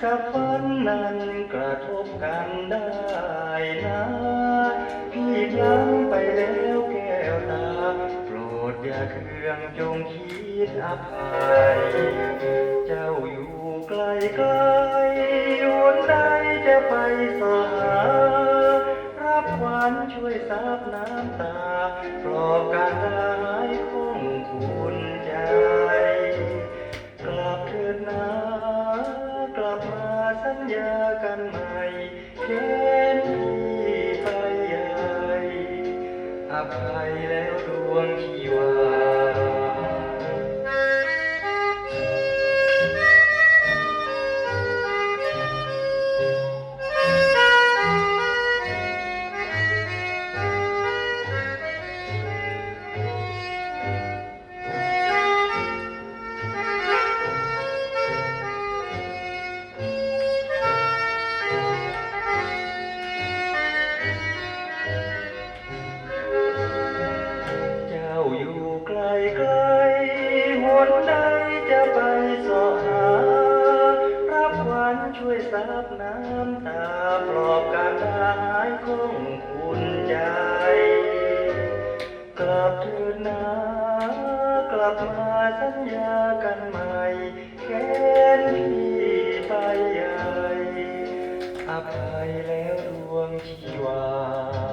กับฝันนั้นกระทบกันได้นะพี่พลั้งไปแล้วแก้วตาโปรดอย่าเคืองจงคิดอภัยเจ้าอยู่ไกลไกลวันใดจะไปสอหารับขวัญช่วยซับน้ำตาปลอบการร้ายของคุณใจกลับเถิดนะกลับมาสัญญากันใหม่เค้นพี่ไปใหญ่อภัยแล้วดวงชีวาอยู่ไกลไกลหนใดจะไปสอหารับขวัญช่วยซับน้ำตาปลอบการหายของคุณใจกลับเถิดนะกลับมาสัญญากันใหม่แค้นพี่ไปใหญ่อภัยแล้วดวงชีวา